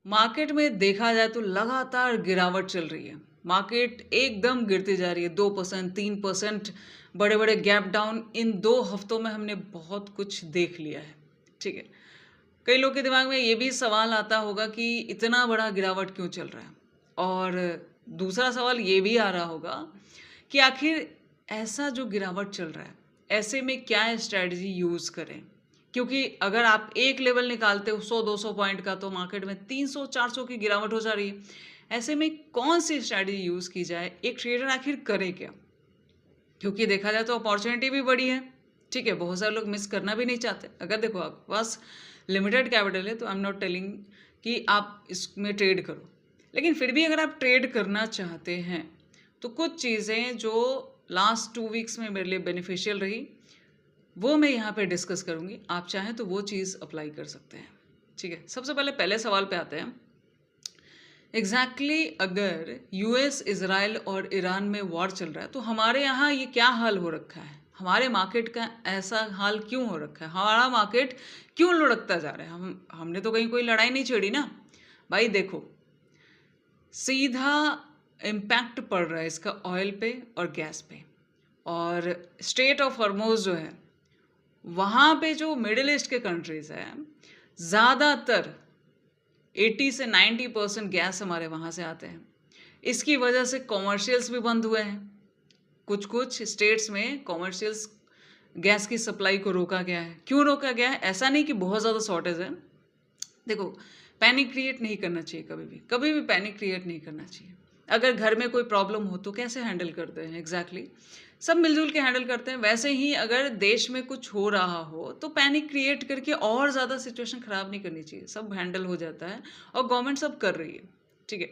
Market में देखा जाए तो लगातार गिरावट चल रही है। मार्केट एकदम गिरती जा रही है, 2% 3%, बड़े बड़े गैप डाउन। इन 2 हफ्तों में हमने बहुत कुछ देख लिया है। ठीक है, कई लोग के दिमाग में ये भी सवाल आता होगा कि इतना बड़ा गिरावट क्यों चल रहा है। और दूसरा सवाल ये भी आ रहा होगा कि आखिर ऐसा जो गिरावट चल रहा है, ऐसे में क्या स्ट्रैटेजी यूज़ करें। क्योंकि अगर आप एक लेवल निकालते हो 100-200 पॉइंट का, तो मार्केट में 300-400 की गिरावट हो जा रही है। ऐसे में कौन सी स्ट्रैटेजी यूज़ की जाए, एक ट्रेडर आखिर करे क्या। क्योंकि देखा जाए तो अपॉर्चुनिटी भी बड़ी है। ठीक है, बहुत सारे लोग मिस करना भी नहीं चाहते। अगर देखो आपके पास लिमिटेड कैपिटल है तो आई एम नॉट टेलिंग कि आप इसमें ट्रेड करो, लेकिन फिर भी अगर आप ट्रेड करना चाहते हैं तो कुछ चीज़ें जो लास्ट 2 वीक्स में मेरे लिए बेनिफिशियल रही, वो मैं यहाँ पे डिस्कस करूँगी। आप चाहें तो वो चीज़ अप्लाई कर सकते हैं। ठीक है, सबसे पहले सवाल पे आते हैं। अगर यूएस, इज़राइल और ईरान में वॉर चल रहा है तो हमारे यहाँ ये क्या हाल हो रखा है, हमारे मार्केट का ऐसा हाल क्यों हो रखा है, हमारा मार्केट क्यों लुढ़कता जा रहा है। हमने तो कहीं कोई लड़ाई नहीं छेड़ी ना भाई। देखो, सीधा इम्पैक्ट पड़ रहा है इसका ऑयल पे और गैस पे। और स्ट्रेट ऑफ हॉर्मोज जो है, वहाँ पे जो मिडिल ईस्ट के कंट्रीज़ हैं, ज़्यादातर 80 से 90% गैस हमारे वहाँ से आते हैं। इसकी वजह से कॉमर्शियल्स भी बंद हुए हैं। कुछ कुछ स्टेट्स में कॉमर्शियल्स गैस की सप्लाई को रोका गया है। क्यों रोका गया है? ऐसा नहीं कि बहुत ज़्यादा शॉर्टेज है। देखो, पैनिक क्रिएट नहीं करना चाहिए, कभी भी पैनिक क्रिएट नहीं करना चाहिए। अगर घर में कोई प्रॉब्लम हो तो कैसे हैंडल करते हैं एग्जैक्टली, सब मिलजुल के हैंडल करते हैं। वैसे ही अगर देश में कुछ हो रहा हो तो पैनिक क्रिएट करके और ज़्यादा सिचुएशन ख़राब नहीं करनी चाहिए। सब हैंडल हो जाता है और गवर्नमेंट सब कर रही है। ठीक है,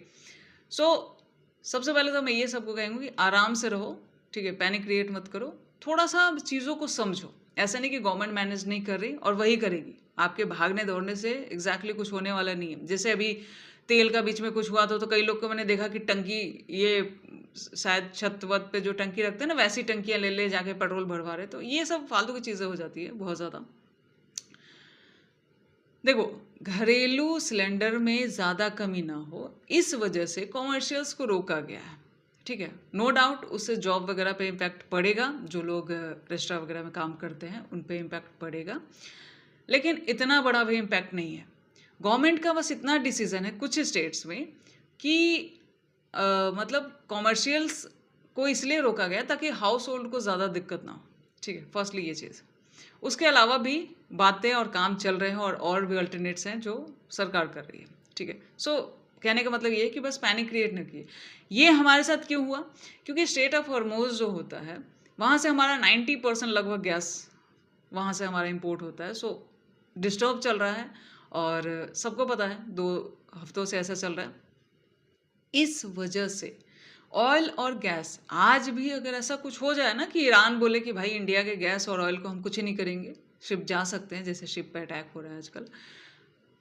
सो सबसे पहले तो मैं ये सबको कहूँगी, आराम से रहो। ठीक है, पैनिक क्रिएट मत करो, थोड़ा सा चीज़ों को समझो। ऐसा नहीं कि गवर्नमेंट मैनेज नहीं कर रही और वही करेगी। आपके भागने दौड़ने से एग्जैक्टली कुछ होने वाला नहीं है। जैसे अभी तेल का बीच में कुछ हुआ था तो कई लोग को मैंने देखा कि टंकी, ये शायद छत वत पे जो टंकी रखते हैं ना, वैसी टंकियाँ ले ले जाके पेट्रोल भरवा रहे। तो ये सब फालतू की चीज़ें हो जाती है बहुत ज़्यादा। देखो, घरेलू सिलेंडर में ज़्यादा कमी ना हो, इस वजह से कॉमर्शियल्स को रोका गया है। ठीक है, नो डाउट उससे जॉब वगैरह पे इम्पैक्ट पड़ेगा। जो लोग रेस्टोरेंट वगैरह में काम करते हैं उन पे इम्पैक्ट पड़ेगा, लेकिन इतना बड़ा भी इम्पैक्ट नहीं है। गवर्नमेंट का बस इतना डिसीजन है कुछ स्टेट्स में कि मतलब कॉमर्शियल्स को इसलिए रोका गया ताकि हाउस होल्ड को ज़्यादा दिक्कत ना हो। ठीक है, फर्स्टली ये चीज़। उसके अलावा भी बातें और काम चल रहे हैं और भी अल्टरनेट्स हैं जो सरकार कर रही है। ठीक है, सो कहने का मतलब ये है कि बस पैनिक क्रिएट न किए। ये हमारे साथ क्यों हुआ? क्योंकि स्टेट ऑफ हॉर्मोज जो होता है, वहाँ से हमारा 90% लगभग गैस वहाँ से हमारा इंपोर्ट होता है। सो डिस्टर्ब चल रहा है और सबको पता है 2 हफ्तों से ऐसा चल रहा है। इस वजह से ऑयल और गैस, आज भी अगर ऐसा कुछ हो जाए ना कि ईरान बोले कि भाई इंडिया के गैस और ऑयल को हम कुछ नहीं करेंगे, शिप जा सकते हैं, जैसे शिप पे अटैक हो रहा है आजकल,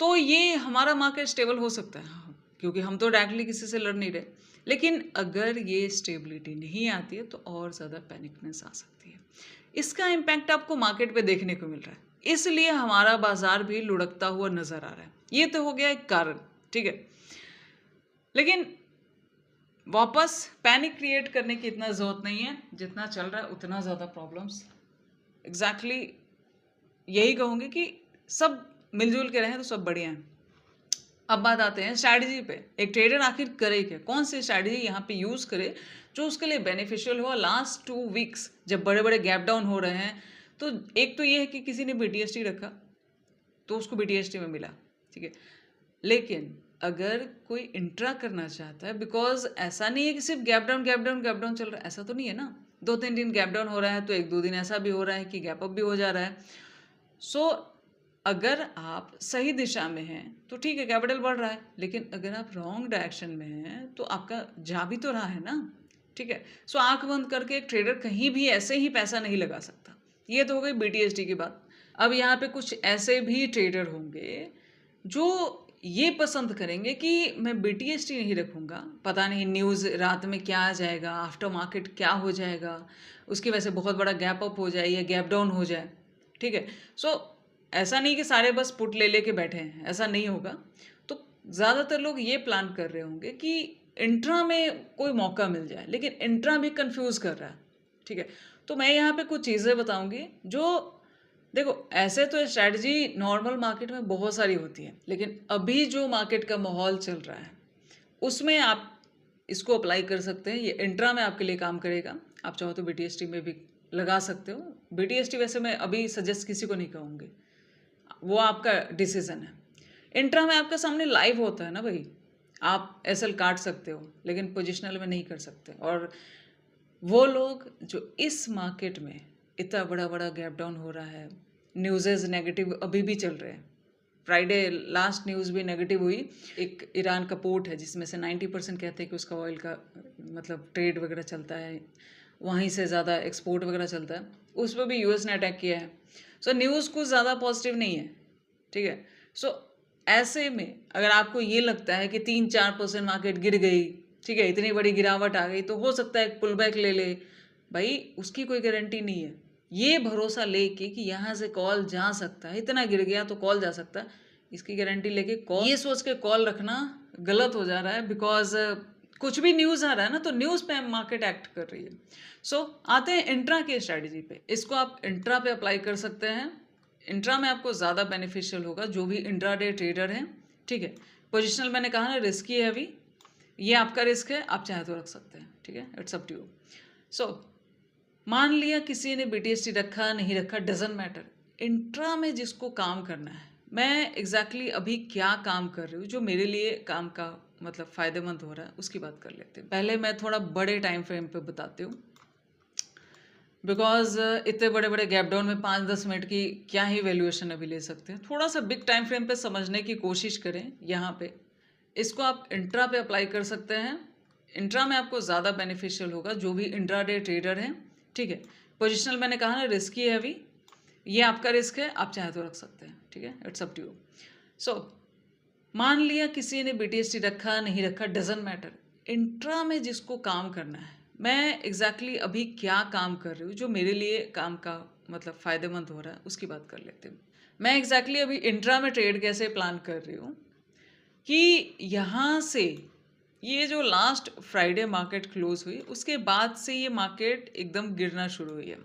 तो ये हमारा मार्केट स्टेबल हो सकता है। हाँ, क्योंकि हम तो डायरेक्टली किसी से लड़ नहीं रहे। लेकिन अगर ये स्टेबिलिटी नहीं आती है तो और ज़्यादा पैनिकनेस आ सकती है। इसका इम्पैक्ट आपको मार्केट पे देखने को मिल रहा है, इसलिए हमारा बाजार भी लुढ़कता हुआ नजर आ रहा है। ये तो हो गया एक कारण। ठीक है, लेकिन वापस पैनिक क्रिएट करने की इतना ज़रूरत नहीं है। जितना चल रहा है उतना ज़्यादा प्रॉब्लम्स, एग्जैक्टली यही कहूँगी कि सब मिलजुल के रहें तो सब बढ़िया है। अब बात आते हैं स्ट्रैटेजी पे। एक ट्रेडर आखिर करे क्या, कौन सी स्ट्रैटेजी यहाँ पे यूज़ करे जो उसके लिए बेनिफिशियल हो। लास्ट 2 वीक्स जब बड़े बड़े गैप डाउन हो रहे हैं, तो एक तो ये है कि किसी ने बीटीएसटी रखा तो उसको बीटीएसटी में मिला। ठीक है, लेकिन अगर कोई इंट्रा करना चाहता है, बिकॉज ऐसा नहीं है कि सिर्फ gap down gap down gap down चल रहा है, ऐसा तो नहीं है ना। 2-3 दिन गैप डाउन हो रहा है तो 1-2 दिन ऐसा भी हो रहा है कि गैप अप भी हो जा रहा है। सो अगर आप सही दिशा में हैं तो ठीक है, कैपिटल बढ़ रहा है। लेकिन अगर आप रॉन्ग डायरेक्शन में हैं तो आपका जा भी तो रहा है ना। ठीक है, सो आंख बंद करके एक ट्रेडर कहीं भी ऐसे ही पैसा नहीं लगा सकता। ये तो हो गई बीटीएसटी की बात। अब यहाँ पे कुछ ऐसे भी ट्रेडर होंगे जो ये पसंद करेंगे कि मैं बीटीएसटी नहीं रखूँगा, पता नहीं न्यूज़ रात में क्या आ जाएगा, आफ्टर मार्केट क्या हो जाएगा, उसकी वजह से बहुत बड़ा गैप अप हो जाए या गैप डाउन हो जाए। ठीक है, सो ऐसा नहीं कि सारे बस पुट ले लेके बैठे हैं, ऐसा नहीं होगा। तो ज़्यादातर लोग ये प्लान कर रहे होंगे कि इंट्रा में कोई मौका मिल जाए, लेकिन इंट्रा भी कंफ्यूज कर रहा है। ठीक है, तो मैं यहाँ पे कुछ चीज़ें बताऊंगी जो, देखो ऐसे तो स्ट्रैटेजी नॉर्मल मार्केट में बहुत सारी होती है, लेकिन अभी जो मार्केट का माहौल चल रहा है उसमें आप इसको अप्लाई कर सकते हैं। ये इंट्रा में आपके लिए काम करेगा। आप चाहो तो BTST में भी लगा सकते हो। BTST वैसे मैं अभी सजेस्ट किसी को नहीं कहूँगी, वो आपका डिसीजन है। इंट्रा में आपके सामने लाइव होता है ना भाई, आप SL काट सकते हो, लेकिन पोजिशनल में नहीं कर सकते। और वो लोग जो इस मार्केट में इतना बड़ा बड़ा गैप डाउन हो रहा है, न्यूज़ेज नेगेटिव अभी भी चल रहे हैं। फ्राइडे लास्ट न्यूज़ भी नेगेटिव हुई। एक ईरान का पोर्ट है जिसमें से 90% कहते हैं कि उसका ऑयल का मतलब ट्रेड वगैरह चलता है, वहीं से ज़्यादा एक्सपोर्ट वगैरह चलता है, उस पर भी US ने अटैक किया है। सो न्यूज़ कुछ ज़्यादा पॉजिटिव नहीं है। ठीक है, सो ऐसे में अगर आपको ये लगता है कि 3-4% मार्केट गिर गई, ठीक है, इतनी बड़ी गिरावट आ गई, तो हो सकता है पुल बैक ले ले, भाई उसकी कोई गारंटी नहीं है। ये भरोसा लेके कि यहाँ से कॉल जा सकता है, इतना गिर गया तो कॉल जा सकता है, इसकी गारंटी लेके कॉल, ये सोच के कॉल रखना गलत हो जा रहा है। बिकॉज कुछ भी न्यूज़ आ रहा है ना, तो न्यूज़ पे मार्केट एक्ट कर रही है। सो आते हैं इंट्रा की स्ट्रैटेजी पे। इसको आप इंट्रा पे अप्लाई कर सकते हैं। इंट्रा में आपको ज़्यादा बेनिफिशियल होगा जो भी इंट्राडे ट्रेडर हैं। ठीक है, पोजिशनल मैंने कहा ना रिस्की है, अभी ये आपका रिस्क है, आप चाहे तो रख सकते हैं। ठीक है, इट्स अप टू यू। सो मान लिया किसी ने BTST रखा नहीं रखा, डजेंट मैटर। इंट्रा में जिसको काम करना है, मैं एग्जैक्टली अभी क्या काम कर रही हूँ जो मेरे लिए काम का मतलब फ़ायदेमंद हो रहा है, उसकी बात कर लेते हैं। पहले मैं थोड़ा बड़े टाइम फ्रेम पे बताती हूँ, बिकॉज इतने बड़े बड़े गैप डाउन में 5-10 मिनट की क्या ही वैल्यूएशन अभी ले सकते हैं। थोड़ा सा बिग टाइम फ्रेम पे समझने की कोशिश करें। यहाँ पे इसको आप इंट्रा पे अप्लाई कर सकते हैं। इंट्रा में आपको ज़्यादा बेनिफिशियल होगा जो भी इंट्राडे ट्रेडर हैं। ठीक है, पोजिशनल मैंने कहा ना रिस्की है, अभी ये आपका रिस्क है, आप चाहे तो रख सकते हैं। ठीक है, इट्स अप टू यू। सो मान लिया किसी ने BTST रखा नहीं रखा, डजेंट मैटर। इंट्रा में जिसको काम करना है, मैं एग्जैक्टली अभी क्या काम कर रही हूँ जो मेरे लिए काम का मतलब फ़ायदेमंद हो रहा है, उसकी बात कर लेते हैं। मैं एग्जैक्टली अभी इंट्रा में ट्रेड कैसे प्लान कर रही हूँ कि यहाँ से ये जो लास्ट फ्राइडे मार्केट क्लोज हुई, उसके बाद से ये मार्केट एकदम गिरना शुरू हुई है।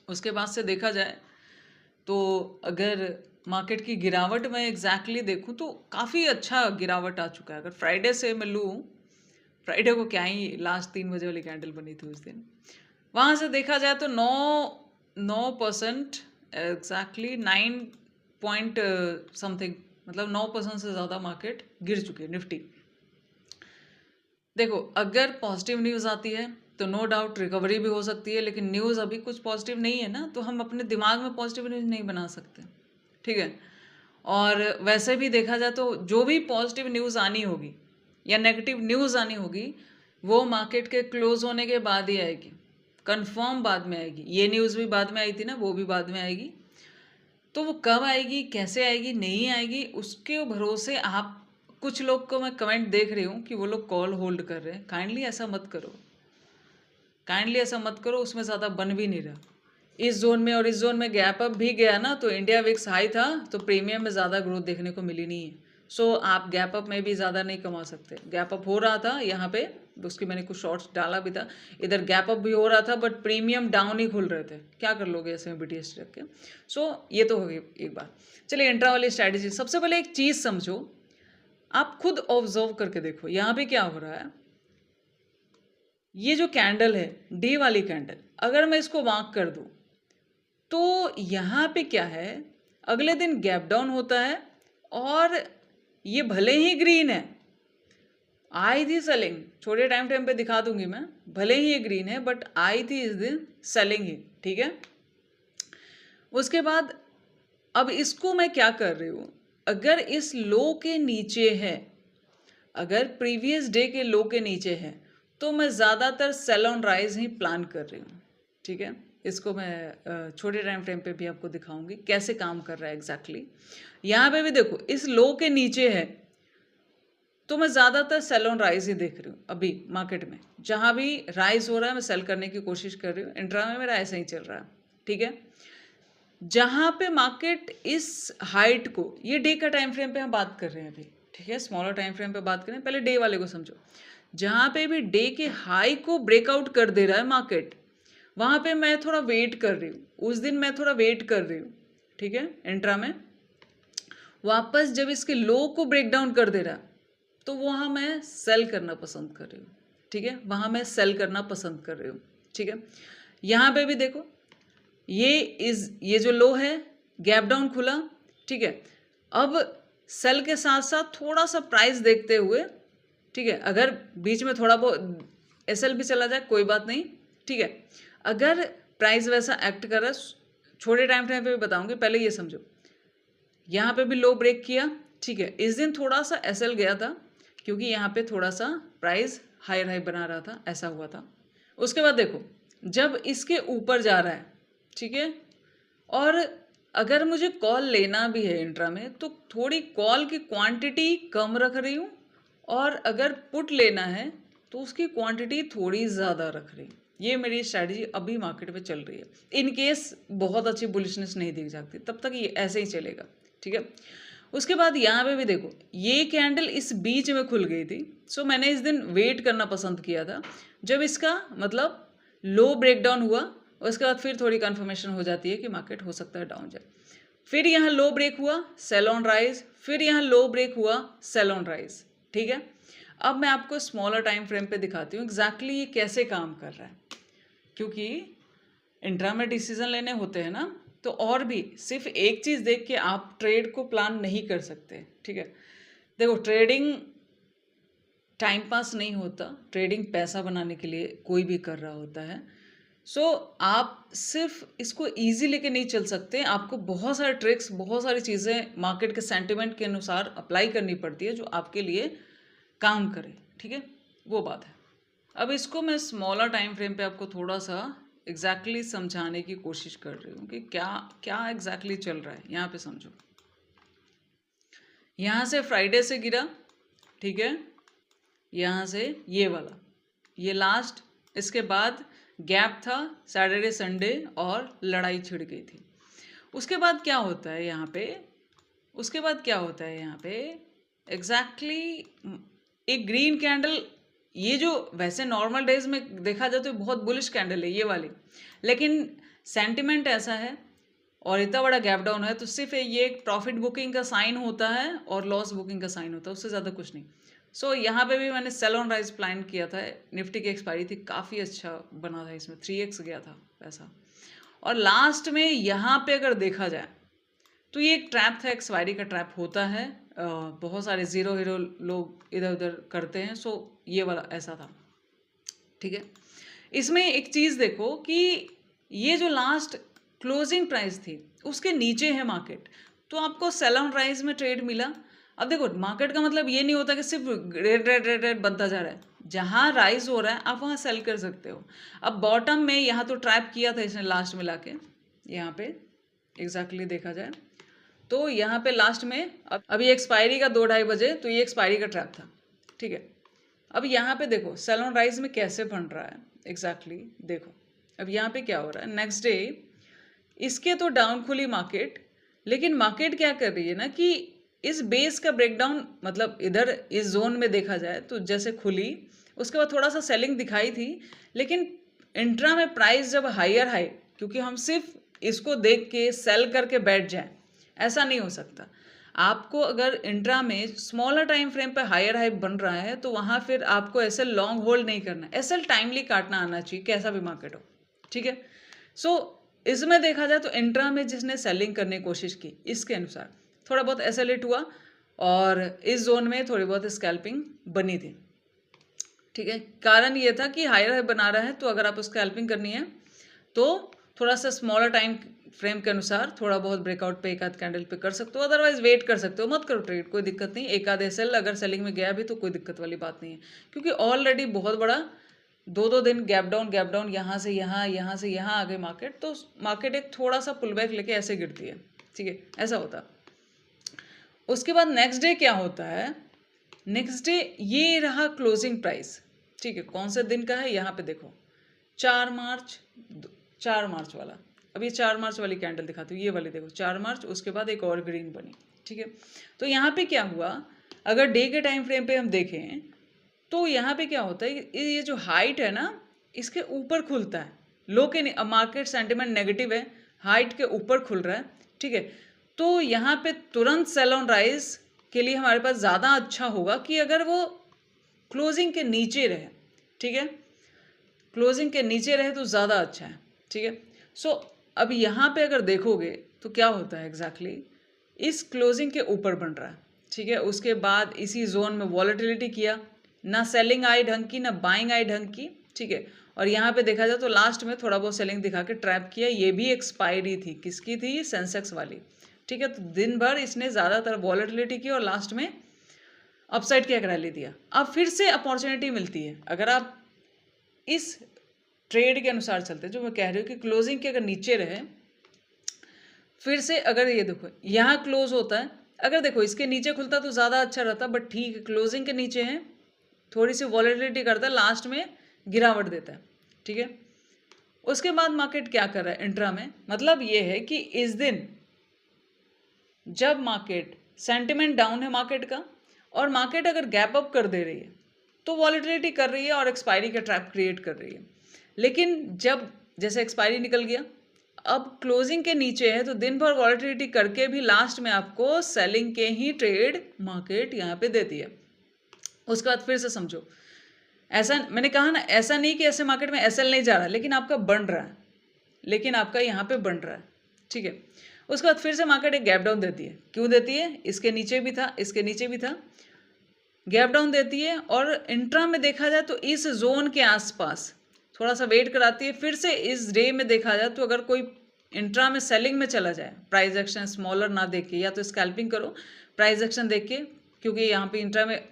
उसके बाद से देखा जाए तो अगर मार्केट की गिरावट मैं एग्जैक्टली देखूं तो काफ़ी अच्छा गिरावट आ चुका है। अगर फ्राइडे से मैं लूँ, फ्राइडे को क्या ही लास्ट 3 बजे वाली कैंडल बनी थी उस दिन, वहाँ से देखा जाए तो 9% एग्जैक्टली 9 पॉइंट समथिंग, मतलब 9% से ज़्यादा मार्केट गिर चुकी है निफ्टी। देखो अगर पॉजिटिव न्यूज़ आती है तो नो डाउट रिकवरी भी हो सकती है, लेकिन न्यूज़ अभी कुछ पॉजिटिव नहीं है ना, तो हम अपने दिमाग में पॉजिटिव न्यूज़ नहीं बना सकते। ठीक है, और वैसे भी देखा जाए तो जो भी पॉजिटिव न्यूज़ आनी होगी या नेगेटिव न्यूज़ आनी होगी, वो मार्केट के क्लोज होने के बाद ही आएगी, कंफर्म बाद में आएगी। ये न्यूज़ भी बाद में आई थी ना, वो भी बाद में आएगी। तो वो कब आएगी, कैसे आएगी, नहीं आएगी, उसके भरोसे आप, कुछ लोग को मैं कमेंट देख रही हूँ कि वो लोग कॉल होल्ड कर रहे हैं। काइंडली ऐसा मत करो, काइंडली ऐसा मत करो, उसमें ज़्यादा बन भी नहीं रहा इस जोन में। और इस जोन में गैप अप भी गया ना, तो इंडिया विक्स हाई था, तो प्रीमियम में ज़्यादा ग्रोथ देखने को मिली नहीं है। सो आप गैप अप में भी ज़्यादा नहीं कमा सकते। गैप अप हो रहा था यहाँ पे, उसकी मैंने कुछ शॉर्ट्स डाला भी था, इधर गैप अप भी हो रहा था, बट प्रीमियम डाउन ही खुल रहे थे। क्या कर लोगे ऐसे में BTST रख के। सो ये तो होगी एक बात। चलिए इंट्रा वाली स्ट्रैटेजी, सबसे पहले एक चीज़ समझो, आप खुद ऑब्जर्व करके देखो यहाँ पे क्या हो रहा है। ये जो कैंडल है डी वाली कैंडल, अगर मैं इसको मार्क कर दूं तो यहाँ पे क्या है, अगले दिन गैप डाउन होता है और ये भले ही ग्रीन है, आई थी सेलिंग, छोटे टाइम फ्रेम पे दिखा दूंगी मैं, भले ही ये ग्रीन है बट आई थी इस दिन सेलिंग ही। ठीक है, उसके बाद अब इसको मैं क्या कर रही हूँ, अगर इस लो के नीचे है, अगर प्रीवियस डे के लो के नीचे है, तो मैं ज़्यादातर सेल ऑन राइज ही प्लान कर रही हूँ। ठीक है, इसको मैं छोटे टाइम फ्रेम पे भी आपको दिखाऊंगी कैसे काम कर रहा है एग्जैक्टली। यहाँ पे भी देखो इस लो के नीचे है, तो मैं ज़्यादातर सेल ऑन राइज ही देख रही हूँ अभी मार्केट में। जहाँ भी राइज हो रहा है मैं सेल करने की कोशिश कर रही हूँ। इंट्रा में मेरा ऐसा ही चल रहा है। ठीक है, जहाँ पे मार्केट इस हाइट को, ये डे का टाइम फ्रेम पे हम बात कर रहे हैं अभी, ठीक है, स्मॉलर टाइम फ्रेम पे बात करें, पहले डे वाले को समझो। जहाँ पे भी डे के हाई को ब्रेकआउट कर दे रहा है मार्केट, वहाँ पे मैं थोड़ा वेट कर रही हूँ, उस दिन मैं थोड़ा वेट कर रही हूँ, ठीक है। इंट्रा में वापस जब इसके लो को ब्रेक डाउन कर दे रहा है, तो वहाँ मैं सेल करना पसंद कर रही हूँ, ठीक है, वहाँ मैं सेल करना पसंद कर रही हूँ, ठीक है। यहाँ पे भी देखो, ये जो लो है, गैप डाउन खुला, ठीक है। अब सेल के साथ साथ थोड़ा सा प्राइस देखते हुए, ठीक है, अगर बीच में थोड़ा बहुत एसएल भी चला जाए कोई बात नहीं, ठीक है। अगर प्राइस वैसा एक्ट कर रहा है, छोटे टाइम फ्रेम पे भी बताऊंगी, पहले ये समझो। यहाँ पे भी लो ब्रेक किया, ठीक है, इस दिन थोड़ा सा एसएल गया था क्योंकि यहाँ पे थोड़ा सा प्राइस हायर हाई बना रहा था, ऐसा हुआ था। उसके बाद देखो, जब इसके ऊपर जा रहा है, ठीक है, और अगर मुझे कॉल लेना भी है इंट्रा में, तो थोड़ी कॉल की क्वांटिटी कम रख रही हूँ, और अगर पुट लेना है तो उसकी क्वांटिटी थोड़ी ज़्यादा रख रही हूँ। ये मेरी स्ट्रैटेजी अभी मार्केट में चल रही है। इन केस बहुत अच्छी बुलिशनेस नहीं दिख जाती, तब तक ये ऐसे ही चलेगा, ठीक है। उसके बाद यहाँ पे भी देखो, ये कैंडल इस बीच में खुल गई थी, सो मैंने इस दिन वेट करना पसंद किया था। जब इसका मतलब लो ब्रेकडाउन हुआ, उसके बाद फिर थोड़ी कंफर्मेशन हो जाती है कि मार्केट हो सकता है डाउन जाए। फिर यहाँ लो ब्रेक हुआ, सेल ऑन राइज, फिर यहाँ लो ब्रेक हुआ, सेल ऑन राइज, ठीक है। अब मैं आपको स्मॉलर टाइम फ्रेम पे दिखाती हूँ एग्जैक्टली ये कैसे काम कर रहा है, क्योंकि इंट्रा में डिसीजन लेने होते हैं ना, तो और भी सिर्फ एक चीज़ देख के आप ट्रेड को प्लान नहीं कर सकते, ठीक है। देखो, ट्रेडिंग टाइम पास नहीं होता, ट्रेडिंग पैसा बनाने के लिए कोई भी कर रहा होता है। सो आप सिर्फ इसको इजी लेके नहीं चल सकते, आपको बहुत सारे ट्रिक्स, बहुत सारी चीज़ें मार्केट के सेंटिमेंट के अनुसार अप्लाई करनी पड़ती है जो आपके लिए काम करे, ठीक है, वो बात है। अब इसको मैं स्मॉलर टाइम फ्रेम पे आपको थोड़ा सा एग्जैक्टली समझाने की कोशिश कर रही हूँ कि क्या क्या एग्जैक्टली चल रहा है। यहाँ पे समझो, यहाँ से फ्राइडे से गिरा, ठीक है, यहाँ से ये वाला, ये लास्ट, इसके बाद गैप था सैटरडे संडे और लड़ाई छिड़ गई थी। उसके बाद क्या होता है यहाँ पे, उसके बाद क्या होता है यहाँ पे एग्जैक्टली एक ग्रीन कैंडल, ये जो वैसे नॉर्मल डेज में देखा जाए तो बहुत बुलिश कैंडल है ये वाली, लेकिन सेंटिमेंट ऐसा है और इतना बड़ा गैप डाउन है, तो सिर्फ ये एक प्रॉफिट बुकिंग का साइन होता है और लॉस बुकिंग का साइन होता है, उससे ज़्यादा कुछ नहीं। सो यहाँ पे भी मैंने सेल ऑन राइज प्लान किया था, निफ्टी की एक्सपायरी थी, काफ़ी अच्छा बना था, इसमें 3x गया था पैसा। और लास्ट में यहाँ पे अगर देखा जाए तो ये एक ट्रैप था, एक्सपायरी का ट्रैप होता है, बहुत सारे ज़ीरो हीरो लोग इधर उधर करते हैं। सो ये वाला ऐसा था, ठीक है। इसमें एक चीज़ देखो कि ये जो लास्ट क्लोजिंग प्राइस थी उसके नीचे है मार्केट, तो आपको सेल ऑन राइज में ट्रेड मिला। अब देखो, मार्केट का मतलब ये नहीं होता कि सिर्फ रेड रेड रेड रेड बनता जा रहा है, जहाँ राइज हो रहा है आप वहाँ सेल कर सकते हो। अब बॉटम में यहाँ तो ट्रैप किया था इसने लास्ट में लाके, यहाँ पे एग्जैक्टली देखा जाए तो यहाँ पे लास्ट में अभी एक्सपायरी का 2-2:30 बजे, तो ये एक्सपायरी का ट्रैप था, ठीक है। अब यहाँ पे देखो सेल ऑन राइज में कैसे बन रहा है एग्जैक्टली देखो। अब यहाँ पे क्या हो रहा है, नेक्स्ट डे इसके तो डाउन खुली मार्केट, लेकिन मार्केट क्या कर रही है ना कि इस बेस का ब्रेकडाउन, मतलब इधर इस जोन में देखा जाए तो जैसे खुली, उसके बाद थोड़ा सा सेलिंग दिखाई थी, लेकिन इंट्रा में प्राइस जब हायर हाई, क्योंकि हम सिर्फ इसको देख के सेल करके बैठ जाए ऐसा नहीं हो सकता। आपको अगर इंट्रा में स्मॉलर टाइम फ्रेम पे हायर हाई बन रहा है तो वहाँ फिर आपको ऐसे लॉन्ग होल्ड नहीं करना, ऐसे टाइमली काटना आना चाहिए कैसा भी मार्केट हो, ठीक है। सो इसमें देखा जाए तो इंट्रा में जिसने सेलिंग करने की कोशिश की इसके अनुसार थोड़ा बहुत एसेलेट हुआ और इस जोन में थोड़ी बहुत स्कैल्पिंग बनी थी, ठीक है। कारण ये था कि हायर हाई बना रहा है, तो अगर आप स्कैल्पिंग करनी है तो थोड़ा सा स्मॉलर टाइम फ्रेम के अनुसार थोड़ा बहुत ब्रेकआउट पे एक आध कैंडल पे कर सकते हो, अदरवाइज वेट कर सकते हो, मत करो ट्रेड, कोई दिक्कत नहीं। एक आध एसएल अगर सेलिंग में गया भी तो कोई दिक्कत वाली बात नहीं है, क्योंकि ऑलरेडी बहुत बड़ा 2-2 दिन गैप डाउन यहाँ से यहाँ, यहाँ से यहाँ आ गए मार्केट, तो मार्केट एक थोड़ा सा पुल बैक लेके ऐसे गिरती है, ठीक है, ऐसा होता। उसके बाद नेक्स्ट डे क्या होता है, नेक्स्ट डे ये रहा क्लोजिंग प्राइस, ठीक है, कौन से दिन का है यहाँ पे देखो, 4 मार्च वाला। अब ये 4 मार्च वाली कैंडल दिखाती हूँ, ये वाली देखो 4 मार्च, उसके बाद एक और ग्रीन बनी, ठीक है। तो यहाँ पे क्या हुआ, अगर डे के टाइम फ्रेम पे हम देखें तो यहाँ पे क्या होता है, ये जो हाइट है ना इसके ऊपर खुलता है, लो के मार्केट सेंटिमेंट नेगेटिव है, हाइट के ऊपर खुल रहा है, ठीक है। तो यहाँ पे तुरंत सेल ऑन राइज के लिए हमारे पास ज़्यादा अच्छा होगा कि अगर वो क्लोजिंग के नीचे रहे, ठीक है, क्लोजिंग के नीचे रहे तो ज़्यादा अच्छा है, ठीक है। सो अब यहाँ पे अगर देखोगे तो क्या होता है एग्जैक्टली, इस क्लोजिंग के ऊपर बन रहा है, ठीक है। उसके बाद इसी जोन में वॉलेटिलिटी किया, ना सेलिंग आई ढंग की ना बाइंग आई ढंग की, ठीक है। और यहाँ पे देखा जाए तो लास्ट में थोड़ा बहुत सेलिंग दिखा के ट्रैप किया, ये भी एक्सपायरी थी, किसकी थी, सेंसेक्स वाली, ठीक है। तो दिन भर इसने ज़्यादातर वॉलेटिलिटी की और लास्ट में अपसाइड क्या रैली दिया। अब फिर से अपॉर्चुनिटी मिलती है अगर आप इस ट्रेड के अनुसार चलते हैं, जो मैं कह रही हूँ कि क्लोजिंग के अगर नीचे रहे, फिर से अगर ये देखो यहाँ क्लोज होता है, अगर देखो इसके नीचे खुलता तो ज़्यादा अच्छा रहता, बट ठीक है क्लोजिंग के नीचे है, थोड़ी सी वॉलेटिलिटी करता है, लास्ट में गिरावट देता है, ठीक है। उसके बाद मार्केट क्या कर रहा है इंट्रा में, मतलब ये है कि इस दिन जब मार्केट सेंटिमेंट डाउन है मार्केट का और मार्केट अगर गैप अप कर दे रही है तो वॉलेटिलिटी कर रही है और एक्सपायरी का ट्रैप क्रिएट कर रही है। लेकिन जब जैसे एक्सपायरी निकल गया, अब क्लोजिंग के नीचे है तो दिन भर वॉलेटिलिटी करके भी लास्ट में आपको सेलिंग के ही ट्रेड मार्केट यहाँ पे देती है। उसके बाद फिर से समझो, ऐसा मैंने कहा ना, ऐसा नहीं कि ऐसे मार्केट में एसएल नहीं जा रहा, लेकिन आपका बन रहा है, लेकिन आपका यहाँ पे बन रहा है, ठीक है। उसके बाद फिर से मार्केट एक गैप डाउन देती है, क्यों देती है, इसके नीचे भी था, इसके नीचे भी था, गैप डाउन देती है और इंट्रा में देखा जाए तो इस जोन के आसपास थोड़ा सा वेट कराती है। फिर से इस डे में देखा जाए तो अगर कोई इंट्रा में सेलिंग में चला जाए, प्राइस एक्शन स्मॉलर ना देख के, या तो स्कैल्पिंग करो प्राइस एक्शन देख के, क्योंकि यहाँ पे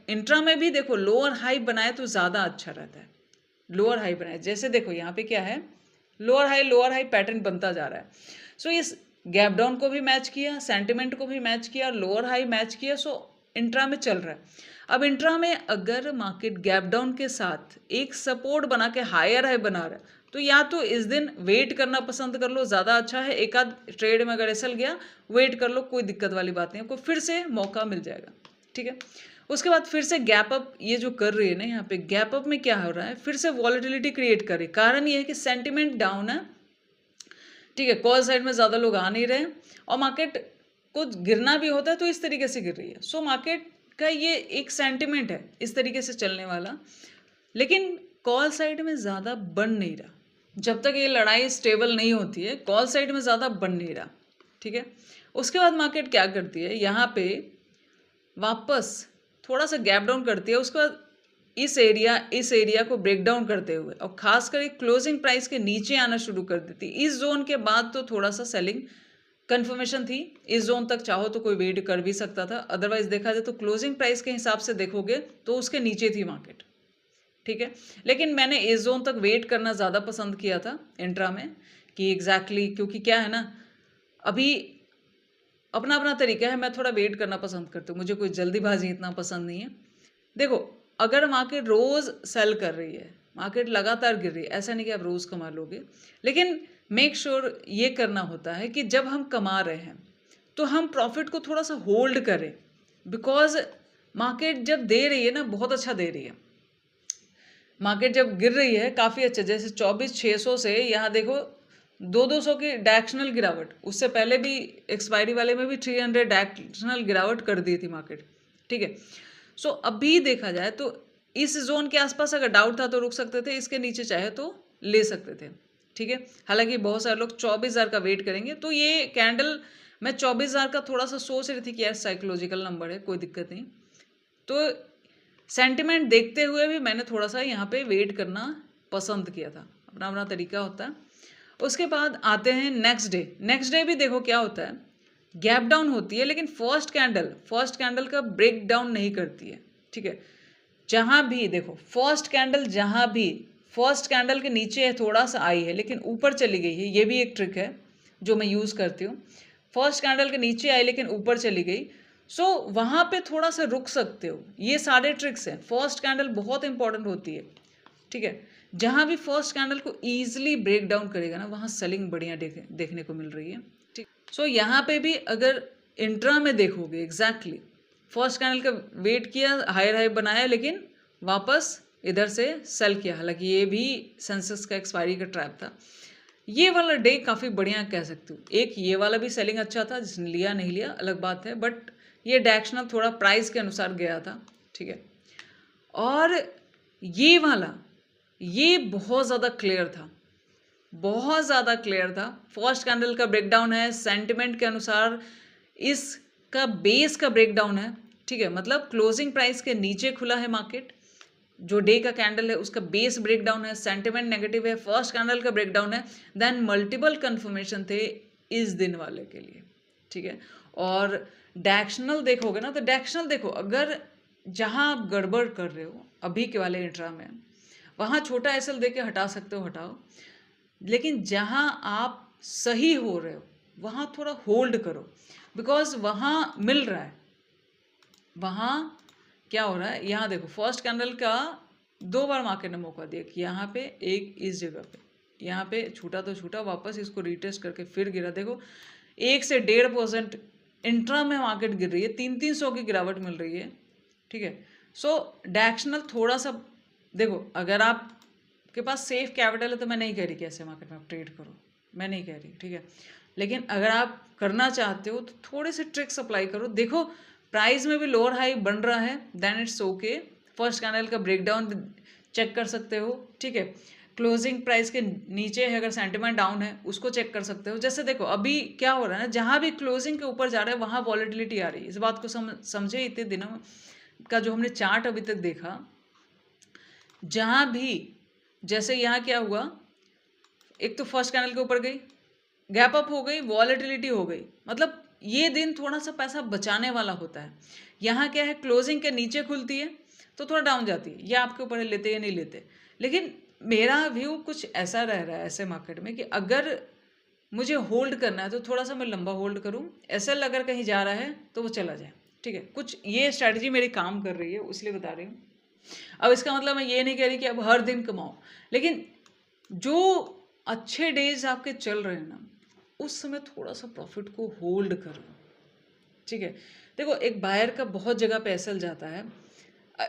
इंट्रा में भी देखो लोअर हाई बनाए तो ज़्यादा अच्छा रहता है, लोअर हाई बनाए। जैसे देखो यहाँ पे क्या है, लोअर हाई पैटर्न बनता जा रहा है। सो इस गैप डाउन को भी मैच किया, सेंटिमेंट को भी मैच किया, लोअर हाई मैच किया, सो इंट्रा में चल रहा है। अब इंट्रा में अगर मार्केट गैप डाउन के साथ एक सपोर्ट बना के हायर हाई बना रहा है तो या तो इस दिन वेट करना पसंद कर लो, ज़्यादा अच्छा है। एक आध ट्रेड में अगर एसल गया वेट कर लो, कोई दिक्कत वाली बात नहीं, आपको फिर से मौका मिल जाएगा, ठीक है। उसके बाद फिर से गैप अप ये जो कर रही है ना, यहाँ पे गैप अप में क्या हो रहा है, फिर से वॉलेटिलिटी क्रिएट कर रही है। कारण ये है कि सेंटिमेंट डाउन है, ठीक है, कॉल साइड में ज़्यादा लोग आ नहीं रहे और मार्केट को गिरना भी होता है तो इस तरीके से गिर रही है। सो मार्केट का ये एक सेंटिमेंट है इस तरीके से चलने वाला, लेकिन कॉल साइड में ज़्यादा बन नहीं रहा। जब तक ये लड़ाई स्टेबल नहीं होती है कॉल साइड में ज़्यादा बन नहीं रहा, ठीक है। उसके बाद मार्केट क्या करती है, यहाँ पे वापस थोड़ा सा गैप डाउन करती है, उसके बाद इस एरिया को ब्रेक डाउन करते हुए और खासकर एक क्लोजिंग प्राइस के नीचे आना शुरू कर देती। इस जोन के बाद तो थोड़ा सा सेलिंग कंफर्मेशन थी, इस जोन तक चाहो तो कोई वेट कर भी सकता था, अदरवाइज देखा जाए तो क्लोजिंग प्राइस के हिसाब से देखोगे तो उसके नीचे थी मार्केट, ठीक है। लेकिन मैंने इस जोन तक वेट करना ज़्यादा पसंद किया था इंट्रा में कि एग्जैक्टली क्योंकि क्या है ना, अभी अपना अपना तरीका है, मैं थोड़ा वेट करना पसंद करती हूँ, मुझे कोई जल्दीबाजी इतना पसंद नहीं है। देखो अगर मार्केट रोज़ सेल कर रही है, मार्केट लगातार गिर रही है, ऐसा नहीं कि आप रोज़ कमा लोगे, लेकिन मेक श्योर ये करना होता है कि जब हम कमा रहे हैं तो हम प्रॉफिट को थोड़ा सा होल्ड करें, बिकॉज मार्केट जब दे रही है ना बहुत अच्छा दे रही है। मार्केट जब गिर रही है काफ़ी अच्छा, जैसे 24,600 से यहाँ देखो 200 की डायरेक्शनल गिरावट, उससे पहले भी एक्सपायरी वाले में भी 300 डायरेक्शनल गिरावट कर दी थी मार्केट, ठीक है। सो अभी देखा जाए तो इस जोन के आसपास अगर डाउट था तो रुक सकते थे, इसके नीचे चाहे तो ले सकते थे, ठीक है। हालांकि बहुत सारे लोग 24,000 का वेट करेंगे, तो ये कैंडल मैं 24,000 का थोड़ा सा सोच रही थी कि यार साइकोलॉजिकल नंबर है, कोई दिक्कत नहीं, तो सेंटिमेंट देखते हुए भी मैंने थोड़ा सा यहाँ पे वेट करना पसंद किया था, अपना अपना तरीका होता है। उसके बाद आते हैं नेक्स्ट डे भी देखो क्या होता है, गैप डाउन होती है लेकिन फर्स्ट कैंडल का ब्रेक डाउन नहीं करती है, ठीक है। जहाँ भी देखो फर्स्ट कैंडल के नीचे है, थोड़ा सा आई है लेकिन ऊपर चली गई है, ये भी एक ट्रिक है जो मैं यूज़ करती हूँ। फर्स्ट कैंडल के नीचे आई लेकिन ऊपर चली गई, सो वहाँ पे थोड़ा सा रुक सकते हो। ये सारे ट्रिक्स हैं, फर्स्ट कैंडल बहुत इंपॉर्टेंट होती है, ठीक है। जहाँ भी फर्स्ट कैंडल को ईजिली ब्रेक डाउन करेगा ना वहाँ सेलिंग बढ़िया देखने को मिल रही है, ठीक। सो यहाँ पे भी अगर इंट्रा में देखोगे एग्जैक्टली फर्स्ट कैंडल का वेट किया, हायर हाई बनाया, लेकिन वापस इधर से सेल किया। हालांकि ये भी सेंसेक्स का एक्सपायरी का ट्रैप था। ये वाला डे काफ़ी बढ़िया कह सकती हूँ। एक ये वाला भी सेलिंग अच्छा था, जिसने लिया नहीं लिया अलग बात है, बट ये डायरेक्शनल थोड़ा प्राइस के अनुसार गया था, ठीक है। और ये वाला, ये बहुत ज़्यादा क्लियर था, बहुत ज़्यादा क्लियर था। फर्स्ट कैंडल का ब्रेकडाउन है, सेंटिमेंट के अनुसार इसका बेस का ब्रेकडाउन है, ठीक है। मतलब क्लोजिंग प्राइस के नीचे खुला है मार्केट, जो डे का कैंडल है उसका बेस ब्रेकडाउन है, सेंटिमेंट नेगेटिव है, फर्स्ट कैंडल का ब्रेकडाउन है, देन मल्टीपल कंफर्मेशन थे इस दिन वाले के लिए, ठीक है। और डायरेक्शनल देखोगे ना, तो डायरेक्शनल देखो, अगर जहां आप गड़बड़ कर रहे हो अभी के वाले इंट्रा में, वहां छोटा एसएल देके हटा सकते हो, हटाओ। लेकिन जहां आप सही हो रहे हो वहां थोड़ा होल्ड करो, बिकॉज वहां मिल रहा है। वहां क्या हो रहा है, यहाँ देखो फर्स्ट कैंडल का 2 बार मार्केट ने मौका दिया कि यहाँ पे एक इस जगह पे, यहाँ पे छूटा तो छूटा, वापस इसको रिटेस्ट करके फिर गिरा। देखो 1 से 1.5% इंट्रा में मार्केट गिर रही है, 300 की गिरावट मिल रही है, ठीक है। सो डायरेक्शनल थोड़ा सा देखो, अगर आप के पास सेफ कैपिटल है तो मैं नहीं कह रही कि ऐसे मार्केट में आप ट्रेड करो, मैं नहीं कह रही, ठीक है। लेकिन अगर आप करना चाहते हो तो थोड़े से ट्रिक्स अप्लाई करो। देखो प्राइस में भी लोअर हाई बन रहा है, then it's okay. First candle का ब्रेकडाउन चेक कर सकते हो, ठीक है। क्लोजिंग प्राइस के नीचे है, अगर सेंटिमेंट डाउन है उसको चेक कर सकते हो। जैसे देखो अभी क्या हो रहा है ना, जहां भी क्लोजिंग के ऊपर जा रहा है वहां वॉलेटिलिटी आ रही है। इस बात को समझे, इतने दिनों का जो हमने चार्ट अभी तक देखा, जहां भी जैसे यहाँ क्या हुआ, एक तो फर्स्ट कैंडल के ऊपर गई, गैप अप हो गई, वॉलेटिलिटी हो गई, मतलब ये दिन थोड़ा सा पैसा बचाने वाला होता है। यहाँ क्या है, क्लोजिंग के नीचे खुलती है तो थोड़ा डाउन जाती है, ये आपके ऊपर है लेते या नहीं लेते। लेकिन मेरा व्यू कुछ ऐसा रह रहा है ऐसे मार्केट में कि अगर मुझे होल्ड करना है तो थोड़ा सा मैं लंबा होल्ड करूँ, एसएल अगर कहीं जा रहा है तो वो चला जाए, ठीक है। कुछ ये स्ट्रैटेजी मेरी काम कर रही है, इसलिए बता रही हूँ। अब इसका मतलब मैं ये नहीं कह रही कि अब हर दिन कमाओ, लेकिन जो अच्छे डेज आपके चल रहे हैं ना, उस समय थोड़ा सा प्रॉफिट को होल्ड करो, ठीक है। देखो एक बायर का बहुत जगह पे एसएल जाता है,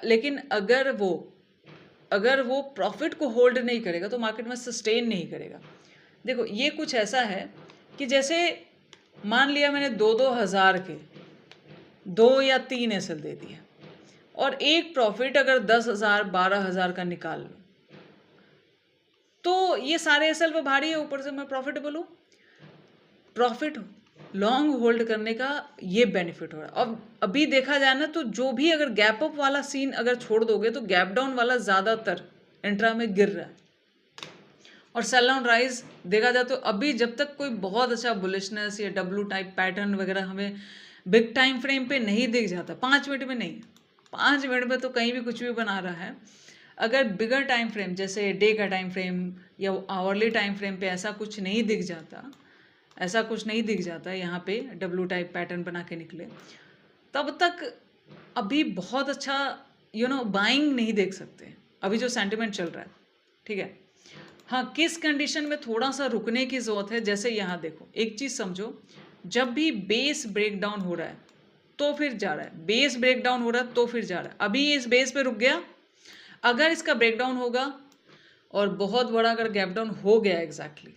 लेकिन अगर वो प्रॉफिट को होल्ड नहीं करेगा तो मार्केट में सस्टेन नहीं करेगा। देखो ये कुछ ऐसा है कि जैसे मान लिया मैंने 2-2 हज़ार के 2 या 3 एसएल दे दिए, और एक प्रॉफिट अगर 10,000 12,000 का निकाल लो, तो ये सारे एसएल पे भारी है, ऊपर से मैं प्रॉफिटेबल हूँ। प्रॉफिट लॉन्ग होल्ड करने का ये बेनिफिट हो रहा है। अब अभी देखा जाए ना, तो जो भी अगर गैप अप वाला सीन अगर छोड़ दोगे तो गैप डाउन वाला ज़्यादातर इंट्रा में गिर रहा है, और सेल डाउन राइज देखा जाए तो अभी जब तक कोई बहुत अच्छा बुलिशनेस या डब्लू टाइप पैटर्न वगैरह हमें बिग टाइम फ्रेम पे नहीं दिख जाता, 5 मिनट में नहीं, 5 मिनट में तो कहीं भी कुछ भी बना रहा है। अगर बिगर टाइम फ्रेम जैसे डे का टाइम फ्रेम या आवरली टाइम फ्रेम पे ऐसा कुछ नहीं दिख जाता, ऐसा कुछ नहीं दिख जाता यहाँ पे डब्लू टाइप पैटर्न बना के निकले, तब तक अभी बहुत अच्छा बाइंग नहीं देख सकते अभी जो सेंटिमेंट चल रहा है, ठीक है। हाँ, किस कंडीशन में थोड़ा सा रुकने की ज़रूरत है, जैसे यहाँ देखो एक चीज़ समझो, जब भी बेस ब्रेक डाउन हो रहा है तो फिर जा रहा है, बेस ब्रेक डाउन हो रहा है तो फिर जा रहा है। अभी इस बेस पे रुक गया, अगर इसका ब्रेक डाउन होगा और बहुत बड़ा अगर गैप डाउन हो गया एग्जैक्टली,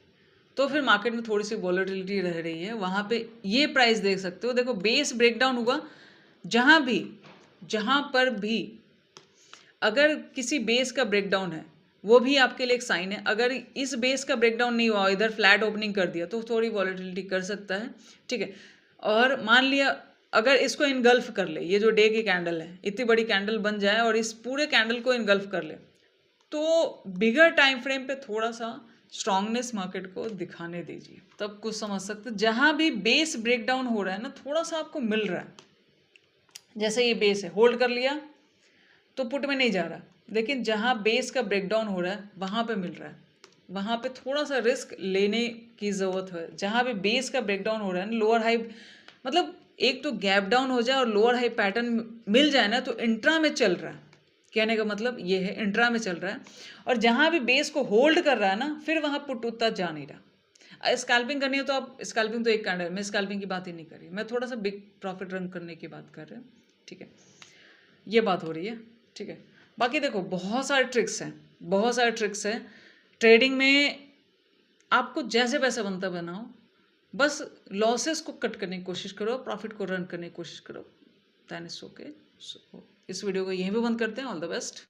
तो फिर मार्केट में थोड़ी सी वॉलेटिलिटी रह रही है। वहाँ पे ये प्राइस देख सकते हो, देखो बेस ब्रेकडाउन हुआ, जहाँ पर भी अगर किसी बेस का ब्रेकडाउन है वो भी आपके लिए एक साइन है। अगर इस बेस का ब्रेकडाउन नहीं हुआ, इधर फ्लैट ओपनिंग कर दिया तो थोड़ी वॉलेटिलिटी कर सकता है, ठीक है। और मान लिया अगर इसको इनगल्फ कर ले, ये जो डे की कैंडल है इतनी बड़ी कैंडल बन जाए और इस पूरे कैंडल को इनगल्फ कर ले, तो बिगर टाइम फ्रेम पे थोड़ा सा स्ट्रांगनेस मार्केट को दिखाने दीजिए, तब कुछ समझ सकते। जहां भी बेस ब्रेकडाउन हो रहा है ना, थोड़ा सा आपको मिल रहा है, जैसे ये बेस है होल्ड कर लिया तो पुट में नहीं जा रहा, लेकिन जहां बेस का ब्रेकडाउन हो रहा है वहां पे मिल रहा है, वहां पे थोड़ा सा रिस्क लेने की ज़रूरत है। जहां भी बेस का ब्रेकडाउन हो रहा है ना, लोअर हाई, मतलब एक तो गैप डाउन हो जाए और लोअर हाई पैटर्न मिल जाए ना, तो इंट्रा में चल रहा है, कहने का मतलब ये है इंट्रा में चल रहा है। और जहां भी बेस को होल्ड कर रहा है ना, फिर वहां पुट उतना जा नहीं रहा। स्कैल्पिंग करनी है तो आप स्कैल्पिंग तो एक कैंडल, मैं स्कैल्पिंग की बात ही नहीं कर रही, मैं थोड़ा सा बिग प्रॉफिट रन करने की बात कर रहे हैं, ठीक है, ये बात हो रही है। ठीक है, बाकी देखो बहुत सारे ट्रिक्स हैं, बहुत सारे ट्रिक्स हैं ट्रेडिंग में। आपको जैसे पैसा बनता बनाओ, बस लॉसेस को कट करने की कोशिश करो, प्रॉफिट को रन करने की कोशिश करो, दैन इट्स ओके। सो इस वीडियो को यहीं पे बंद करते हैं। All the best.